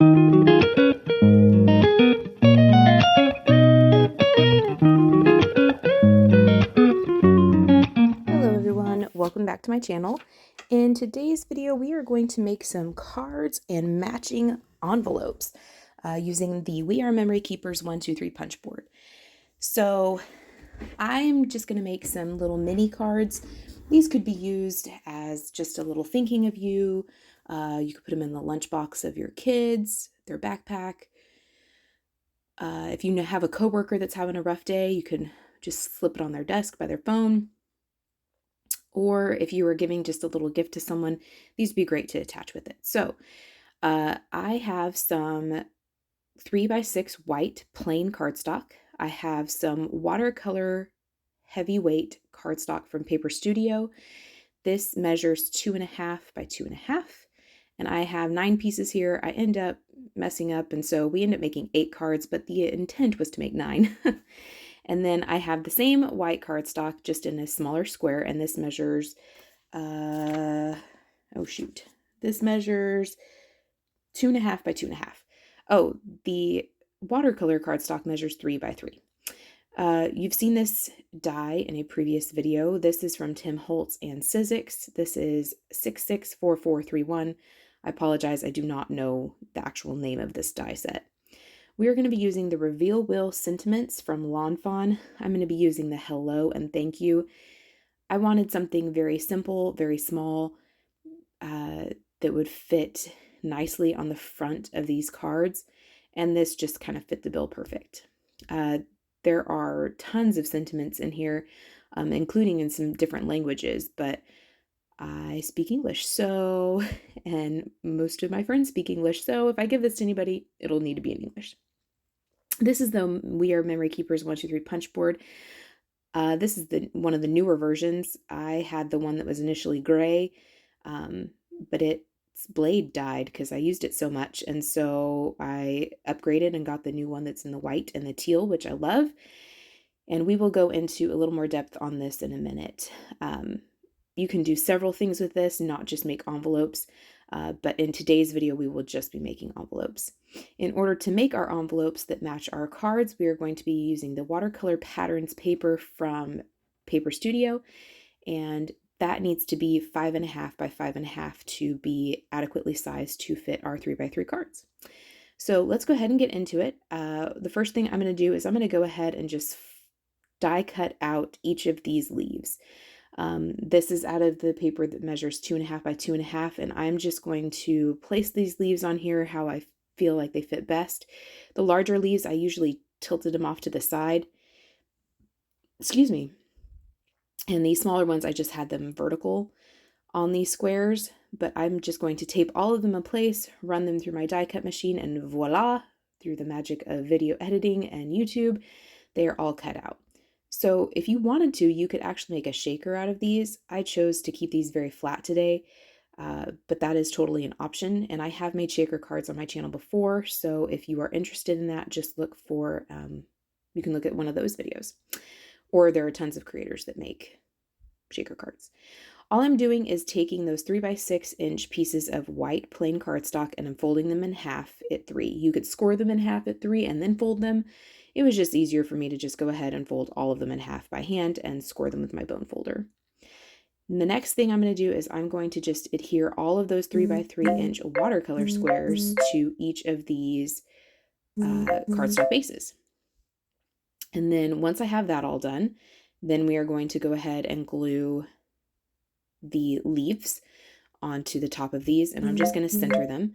everyone, welcome back to my channel. In today's video we are going to make some cards and matching envelopes using the We Are Memory Keepers 123 punch board. So I'm just going to make some little mini cards. These could be used as just a little thinking of you. You could put them in the lunchbox of your kids, their backpack. If you have a coworker that's having a rough day, you could just slip it on their desk by their phone. Or if you were giving just a little gift to someone, these would be great to attach with it. So I have some 3x6 white plain cardstock. I have some watercolor heavyweight cardstock from Paper Studio. This measures 2.5 by 2.5. And I have 9 pieces here. I end up messing up, and so we end up making 8 cards, but the intent was to make 9. And then I have the same white cardstock, just in a smaller square, and this measures, this measures 2.5 by 2.5. Oh, the watercolor cardstock measures 3 by 3. You've seen this die in a previous video. This is from Tim Holtz and Sizzix. This is 664431. I apologize, I do not know the actual name of this die set. We are going to be using the Reveal Will Sentiments from Lawn Fawn. I'm going to be using the Hello and Thank You. I wanted something very simple, very small, that would fit nicely on the front of these cards, and this just kind of fit the bill perfect. There are tons of sentiments in here, including in some different languages, but I speak English, so, and most of my friends speak English, so if I give this to anybody, it'll need to be in English. This is the We Are Memory Keepers 123 punch board. This is one of the newer versions. I had the one that was initially gray, but its blade died because I used it so much, and so I upgraded and got the new one that's in the white and the teal, which I love. And we will go into a little more depth on this in a minute. You can do several things with this, not just make envelopes, but in today's video we will just be making envelopes. In order to make our envelopes that match our cards, we are going to be using the watercolor patterns paper from Paper Studio, and that needs to be 5.5 by 5.5 to be adequately sized to fit our 3x3 cards. So let's go ahead and get into it. The first thing I'm going to do is I'm going to go ahead and just die cut out each of these leaves. This is out of the paper that measures 2.5 by 2.5, and I'm just going to place these leaves on here how I feel like they fit best. The larger leaves, I usually tilted them off to the side. Excuse me. And these smaller ones, I just had them vertical on these squares, but I'm just going to tape all of them in place, run them through my die cut machine, and voila, through the magic of video editing and YouTube, they are all cut out. So if you wanted to, you could actually make a shaker out of these. I chose to keep these very flat today, but that is totally an option. And I have made shaker cards on my channel before, so if you are interested in that, just look for, you can look at one of those videos. Or there are tons of creators that make shaker cards. All I'm doing is taking those 3x6 inch pieces of white plain cardstock and I'm folding them in half at 3. You could score them in half at 3 and then fold them. It was just easier for me to just go ahead and fold all of them in half by hand and score them with my bone folder. And the next thing I'm going to do is I'm going to just adhere all of those 3x3 inch watercolor squares to each of these cardstock bases. And then once I have that all done, then we are going to go ahead and glue the leaves onto the top of these, and I'm just going to center them.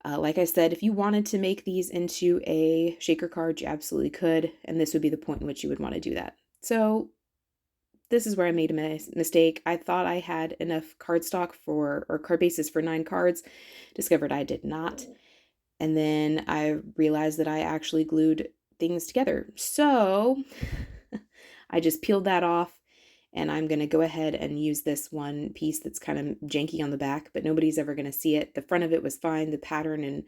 Like I said, if you wanted to make these into a shaker card, you absolutely could, and this would be the point in which you would want to do that. So this is where I made a mistake. I thought I had enough cardstock or card bases for 9 cards, discovered I did not, and then I realized that I actually glued things together. So I just peeled that off, and I'm going to go ahead and use this one piece that's kind of janky on the back, but nobody's ever going to see it. The front of it was fine. The pattern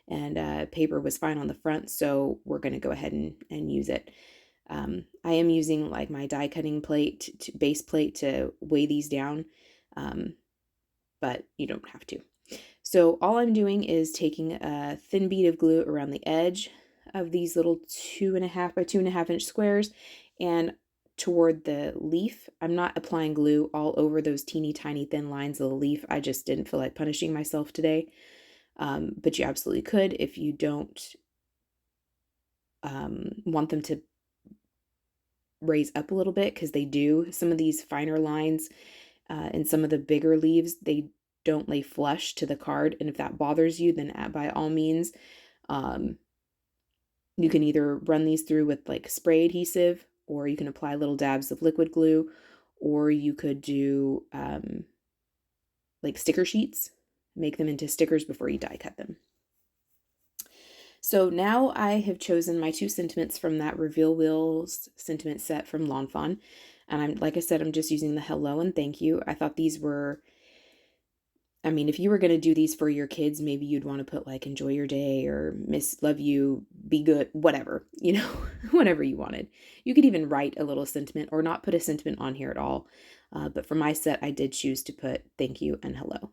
and paper was fine on the front, so we're going to go ahead and use it. I am using like my die cutting plate, base plate to weigh these down, but you don't have to. So all I'm doing is taking a thin bead of glue around the edge of these little 2.5 by 2.5 inch squares, and toward the leaf. I'm not applying glue all over those teeny tiny thin lines of the leaf. I just didn't feel like punishing myself today. But you absolutely could if you don't want them to raise up a little bit, because they do. Some of these finer lines and some of the bigger leaves, they don't lay flush to the card. And if that bothers you, then by all means, you can either run these through with like spray adhesive, or you can apply little dabs of liquid glue, or you could do like sticker sheets, make them into stickers before you die cut them. So now I have chosen my 2 sentiments from that Reveal Wheels sentiment set from Lawn Fawn. And like I said, I'm just using the hello and thank you. I thought these were, I mean, if you were going to do these for your kids, maybe you'd want to put like enjoy your day or miss, love you, be good, whatever, whatever you wanted. You could even write a little sentiment or not put a sentiment on here at all. But for my set, I did choose to put thank you and hello.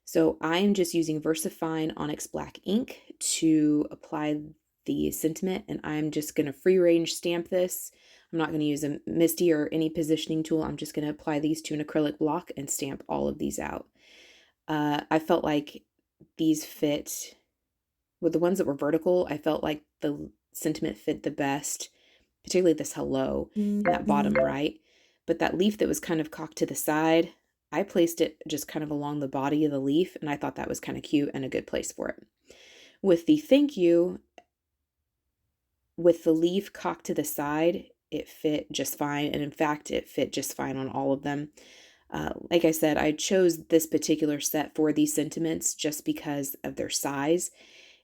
So I am just using Versafine Onxy Black ink to apply the sentiment, and I'm just going to free range stamp this. I'm not going to use a MISTI or any positioning tool. I'm just going to apply these to an acrylic block and stamp all of these out. I felt like these fit, with the ones that were vertical, I felt like the sentiment fit the best, particularly this hello in that bottom right. But that leaf that was kind of cocked to the side, I placed it just kind of along the body of the leaf, and I thought that was kind of cute and a good place for it. With the thank you, with the leaf cocked to the side, it fit just fine, and in fact, it fit just fine on all of them. Like I said, I chose this particular set for these sentiments just because of their size,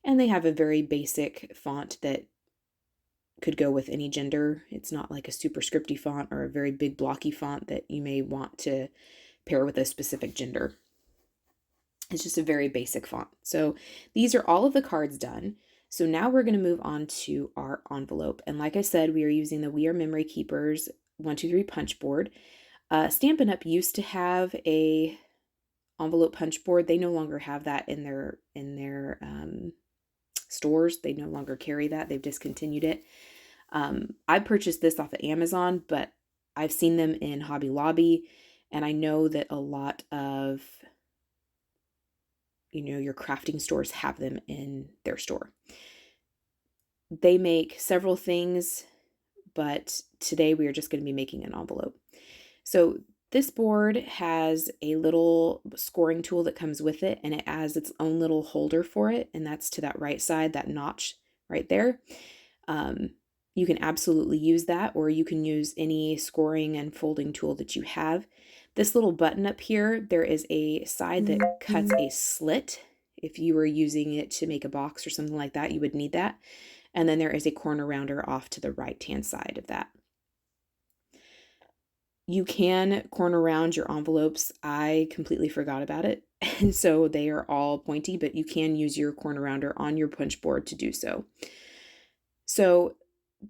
and they have a very basic font that could go with any gender. It's not like a super scripty font or a very big blocky font that you may want to pair with a specific gender. It's just a very basic font. So these are all of the cards done. So now we're going to move on to our envelope. And like I said, we are using the We Are Memory Keepers 123 Punchboard. Stampin' Up! Used to have a envelope punch board. They no longer have that in their stores. They no longer carry that. They've discontinued it. I purchased this off of Amazon, but I've seen them in Hobby Lobby, and I know that a lot of your crafting stores have them in their store. They make several things, but today we are just going to be making an envelope. So this board has a little scoring tool that comes with it, and it has its own little holder for it, and that's to that right side, that notch right there. You can absolutely use that, or you can use any scoring and folding tool that you have. This little button up here, there is a side that cuts a slit. If you were using it to make a box or something like that, you would need that. And then there is a corner rounder off to the right-hand side of that. You can corner round your envelopes. I completely forgot about it, and so they are all pointy, but you can use your corner rounder on your punch board to do so. So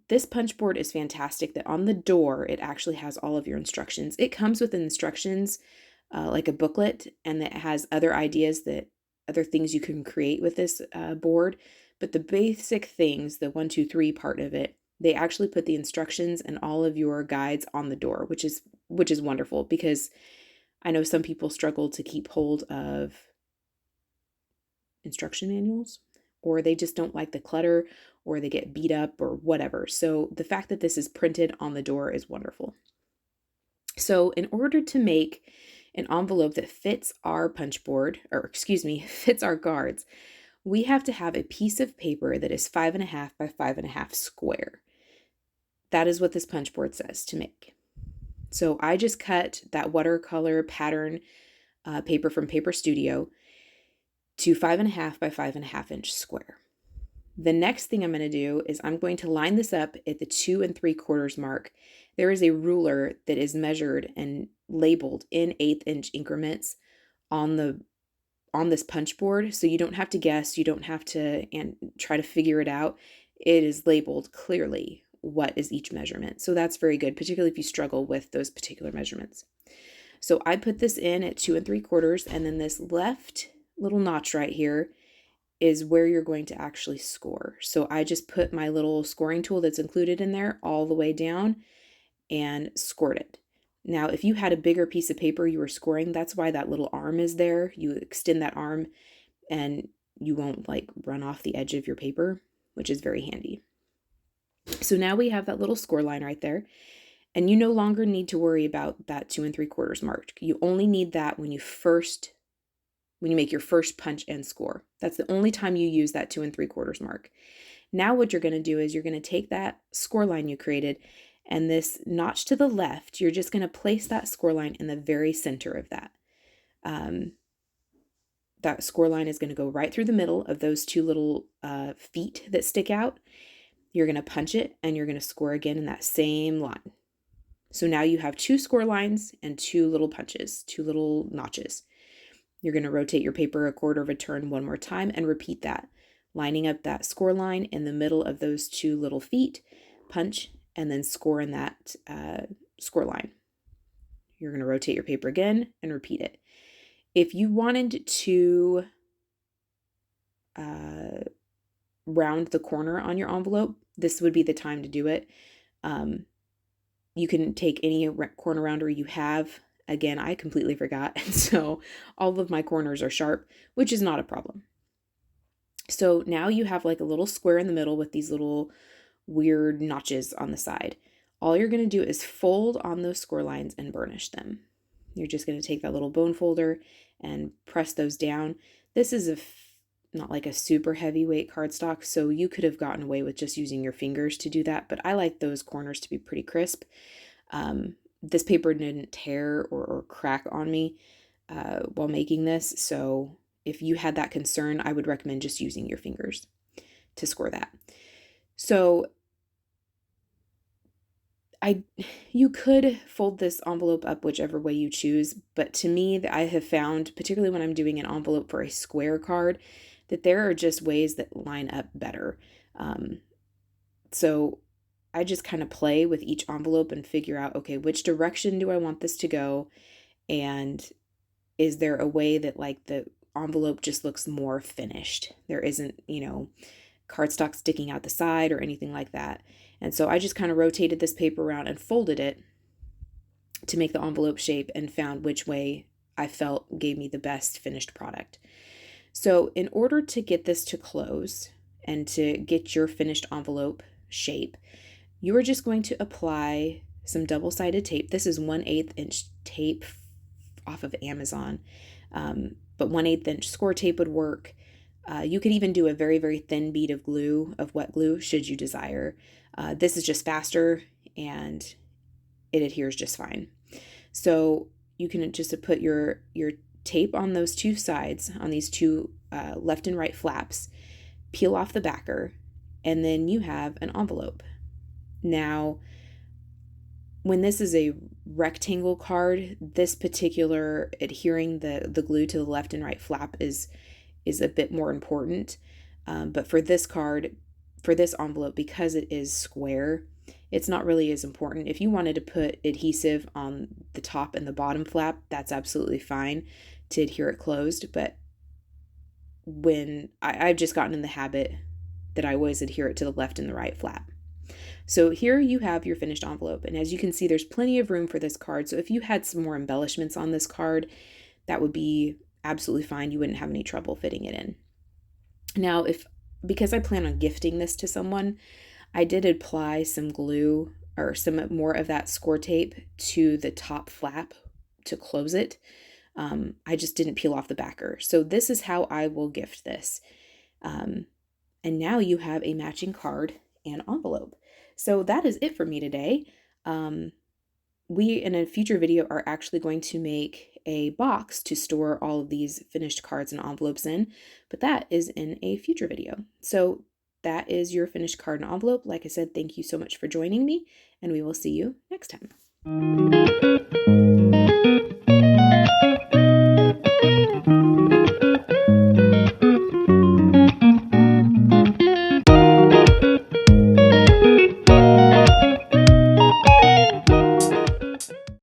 this punch board is fantastic that on the door, it actually has all of your instructions. It comes with instructions like a booklet, and that has other ideas, other things you can create with this board. But the basic things, the 1, 2, 3 part of it, they actually put the instructions and all of your guides on the door, which is wonderful, because I know some people struggle to keep hold of instruction manuals, or they just don't like the clutter, or they get beat up or whatever. So the fact that this is printed on the door is wonderful. So in order to make an envelope that fits our punch board, fits our cards, we have to have a piece of paper that is 5.5 by 5.5 square. That is what this punch board says to make. So I just cut that watercolor pattern paper from Paper Studio to 5.5 by 5.5 inch square. The next thing I'm going to do is I'm going to line this up at the 2 3/4 mark. There is a ruler that is measured and labeled in 1/8 inch increments on this punch board, so you don't have to guess, you don't have to try to figure it out. It is labeled clearly what is each measurement. So that's very good, particularly if you struggle with those particular measurements. So I put this in at 2 3/4, and then this left little notch right here is where you're going to actually score. So I just put my little scoring tool that's included in there all the way down and scored it. Now, if you had a bigger piece of paper you were scoring, that's why that little arm is there. You extend that arm and you won't like run off the edge of your paper, which is very handy. So now we have that little score line right there, and you no longer need to worry about that 2 3/4 mark. You only need that when you make your first punch and score. That's the only time you use that 2 3/4 mark. Now what you're going to do is you're going to take that score line you created, and this notch to the left, you're just going to place that score line in the very center of that. That score line is going to go right through the middle of those two little feet that stick out. You're going to punch it and you're going to score again in that same line. So now you have 2 score lines and 2 little punches, 2 little notches. You're going to rotate your paper a quarter of a turn one more time and repeat that, lining up that score line in the middle of those 2 little feet, punch, and then score in that score line. You're going to rotate your paper again and repeat it. If you wanted to round the corner on your envelope, this would be the time to do it. You can take any corner rounder you have. Again, I completely forgot, and so all of my corners are sharp, which is not a problem. So now you have like a little square in the middle with these little weird notches on the side. All you're going to do is fold on those score lines and burnish them. You're just going to take that little bone folder and press those down. This is not like a super heavyweight cardstock, so you could have gotten away with just using your fingers to do that, but I like those corners to be pretty crisp. This paper didn't tear or crack on me while making this, so if you had that concern, I would recommend just using your fingers to score that. So you could fold this envelope up whichever way you choose, but to me, I have found, particularly when I'm doing an envelope for a square card, that there are just ways that line up better. So I just kind of play with each envelope and figure out, okay, which direction do I want this to go? And is there a way that like the envelope just looks more finished? There isn't, cardstock sticking out the side or anything like that. And so I just kind of rotated this paper around and folded it to make the envelope shape and found which way I felt gave me the best finished product. So in order to get this to close and to get your finished envelope shape, you are just going to apply some double-sided tape. This is 1/8 inch tape off of Amazon, but 1/8 inch score tape would work. You could even do a very, very thin bead of glue, of wet glue, should you desire. This is just faster and it adheres just fine. So you can just put your tape on those 2 sides, on these 2 left and right flaps, peel off the backer, and then you have an envelope. Now, when this is a rectangle card, this particular adhering the glue to the left and right flap is a bit more important. But for this card, for this envelope, because it is square, it's not really as important. If you wanted to put adhesive on the top and the bottom flap, that's absolutely fine to adhere it closed. But when I've just gotten in the habit that I always adhere it to the left and the right flap. So here you have your finished envelope. And as you can see, there's plenty of room for this card. So if you had some more embellishments on this card, that would be absolutely fine. You wouldn't have any trouble fitting it in. Now, because I plan on gifting this to someone, I did apply some glue or some more of that score tape to the top flap to close it. I just didn't peel off the backer. So this is how I will gift this. And now you have a matching card and envelope. So that is it for me today. We, in a future video, are actually going to make a box to store all of these finished cards and envelopes in, but that is in a future video. So that is your finished card and envelope. Like I said, thank you so much for joining me, and we will see you next time.